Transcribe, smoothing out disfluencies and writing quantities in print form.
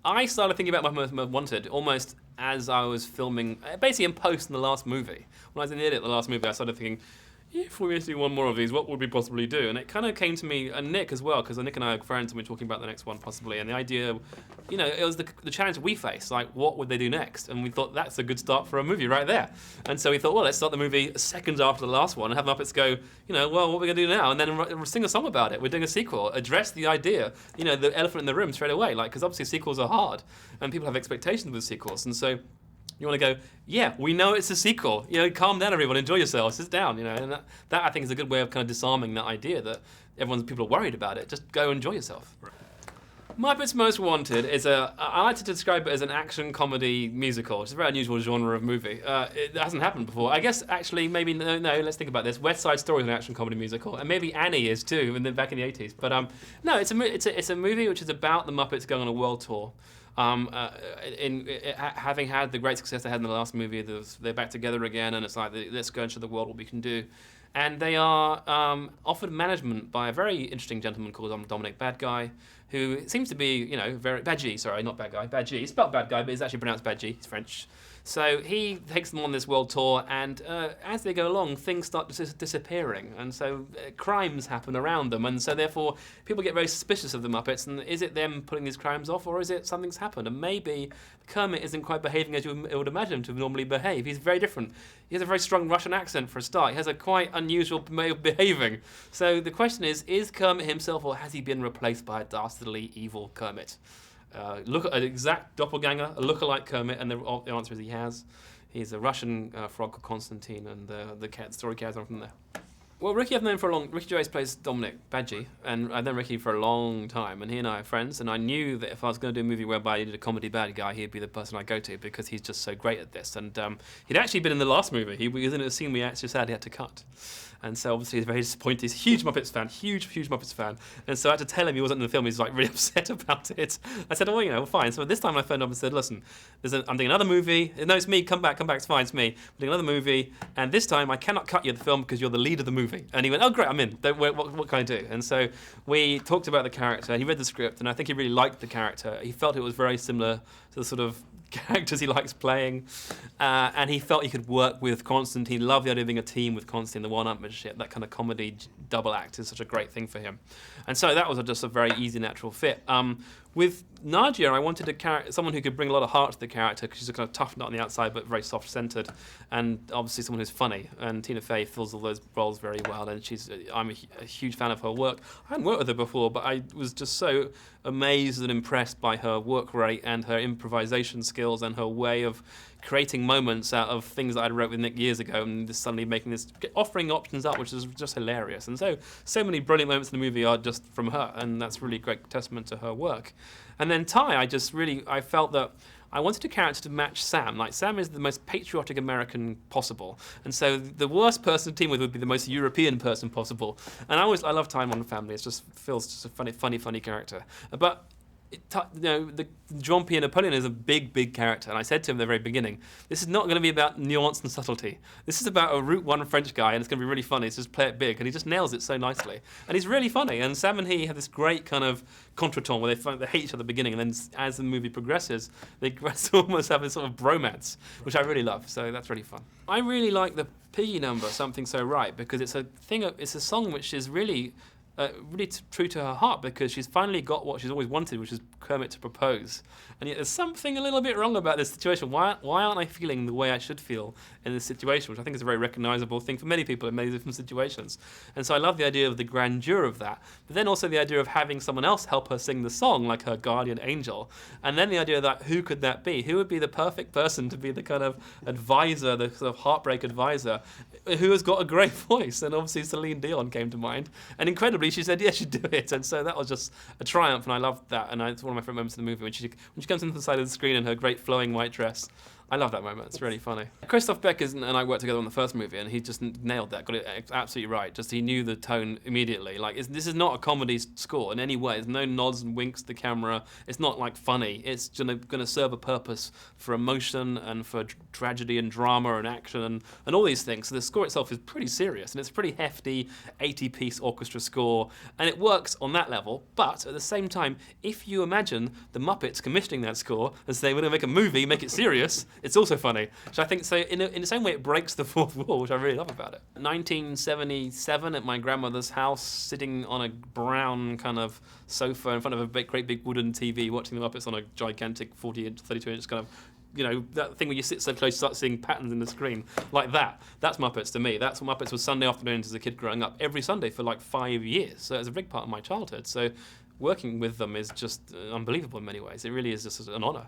I started thinking about my most wanted almost as I was filming, basically in post in the last movie. When I was in the edit of the last movie, I started thinking, if we were to do one more of these, what would we possibly do? And it kind of came to me, and Nick as well, because Nick and I are friends and we're talking about the next one possibly. And the idea, it was the challenge we faced, like what would they do next? And we thought that's a good start for a movie right there. And so we thought, well, let's start the movie seconds after the last one and have Muppets go, well, what are we going to do now? And then sing a song about it. We're doing a sequel, address the idea, the elephant in the room straight away, because obviously sequels are hard and people have expectations with sequels. And so you want to go, yeah, we know it's a sequel. Calm down, everyone. Enjoy yourselves. Sit down. And that I think is a good way of kind of disarming that idea that people are worried about it. Just go enjoy yourself. Right. Muppets Most Wanted is I like to describe it as an action comedy musical. It's a very unusual genre of movie. It hasn't happened before. I guess actually maybe no. Let's think about this. West Side Story is an action comedy musical, and maybe Annie is too, and then back in the '80s. But no, it's a movie which is about the Muppets going on a world tour. Having had the great success they had in the last movie, they're back together again, and it's like, let's go and show the world what we can do. And they are offered management by a very interesting gentleman called Dominic Badguy, who seems to be, very Badgie. Sorry, not Bad Guy. Badgie. He's spelled Bad Guy, but it's actually pronounced Badgie. He's French. So he takes them on this world tour, and as they go along, things start disappearing, and so crimes happen around them, and so therefore people get very suspicious of the Muppets. And is it them putting these crimes off, or is it something's happened? And maybe Kermit isn't quite behaving as you would imagine him to normally behave. He's very different. He has a very strong Russian accent for a start. He has a quite unusual way of behaving. So the question is Kermit himself, or has he been replaced by a dastardly, evil Kermit? Look at an exact doppelganger, a lookalike Kermit, and the answer is he has. He's a Russian frog called Konstantin, and the story carries on from there. Well, Ricky I've known for a long. Ricky Gervais plays Dominic Badgie, and I've known Ricky for a long time, and he and I are friends. And I knew that if I was going to do a movie whereby I needed a comedy bad guy, he'd be the person I'd go to because he's just so great at this. And he'd actually been in the last movie. He was in a scene we actually said he had to cut. And so obviously he's very disappointed. He's a huge Muppets fan, huge Muppets fan. And so I had to tell him he wasn't in the film. He's like really upset about it. I said, well, fine. So this time I phoned up and said, listen, I'm doing another movie. No, it's me. Come back. It's fine. It's me. I'm doing another movie. And this time I cannot cut you the film because you're the lead of the movie. And he went, oh, great, I'm in. What can I do? And so we talked about the character. And he read the script. And I think he really liked the character. He felt it was very similar to the sort of characters he likes playing, and he felt he could work with Konstantin. He loved the idea of being a team with Konstantin, the one-upmanship. That kind of comedy double act is such a great thing for him, and so that was just a very easy, natural fit. With Nadia, I wanted someone who could bring a lot of heart to the character because she's a kind of tough nut on the outside but very soft-centered, and obviously someone who's funny. And Tina Fey fills all those roles very well, and I'm a huge fan of her work. I hadn't worked with her before, but I was just so amazed and impressed by her work rate and her improvisation skills and her way of creating moments out of things that I'd wrote with Nick years ago, and just suddenly offering options up, which is just hilarious. And so many brilliant moments in the movie are just from her, and that's really a great testament to her work. And then Ty, I felt that I wanted a character to match Sam. Like, Sam is the most patriotic American possible, and so the worst person to team with would be the most European person possible. And I love Ty in Modern Family. It just feels just a funny character. But the John P. Napoleon is a big character, and I said to him at the very beginning, this is not going to be about nuance and subtlety. This is about a Route 1 French guy, and it's going to be really funny. So just play it big, and he just nails it so nicely. And he's really funny, and Sam and he have this great kind of contretemps where they hate each other at the beginning, and then as the movie progresses, they almost have this sort of bromance, which I really love, so that's really fun. I really like the Piggy number, Something So Right, because it's a song which is really true to her heart, because she's finally got what she's always wanted, which is Kermit to propose. And yet there's something a little bit wrong about this situation. Why aren't I feeling the way I should feel in this situation, which I think is a very recognisable thing for many people in many different situations. And so I love the idea of the grandeur of that, but then also the idea of having someone else help her sing the song, like her guardian angel. And then the idea that who could that be? Who would be the perfect person to be the kind of advisor, the sort of heartbreak advisor, who has got a great voice? And obviously Celine Dion came to mind. And incredibly, she said, yes, you do it. And so that was just a triumph, and I loved that. And it's one of my favorite moments in the movie when she comes into the side of the screen in her great flowing white dress. I love that moment. It's really funny. Christoph Beck and I worked together on the first movie, and he just nailed that. Got it absolutely right. Just he knew the tone immediately. Like this is not a comedy score in any way. There's no nods and winks to the camera. It's not like funny. It's going to serve a purpose for emotion and for tragedy and drama and action and all these things. So the score itself is pretty serious, and it's a pretty hefty 80-piece orchestra score, and it works on that level. But at the same time, if you imagine the Muppets commissioning that score and say, we're going to make a movie, make it serious, it's also funny. So I think, so in the same way, it breaks the fourth wall, which I really love about it. 1977 at my grandmother's house, sitting on a brown kind of sofa in front of a great big wooden TV, watching the Muppets on a gigantic 40-inch, 32-inch kind of, that thing where you sit so close, you start seeing patterns in the screen, like that. That's Muppets to me. That's what Muppets was Sunday afternoons as a kid growing up, every Sunday for like 5 years. So it's a big part of my childhood. So working with them is just unbelievable in many ways. It really is just an honor.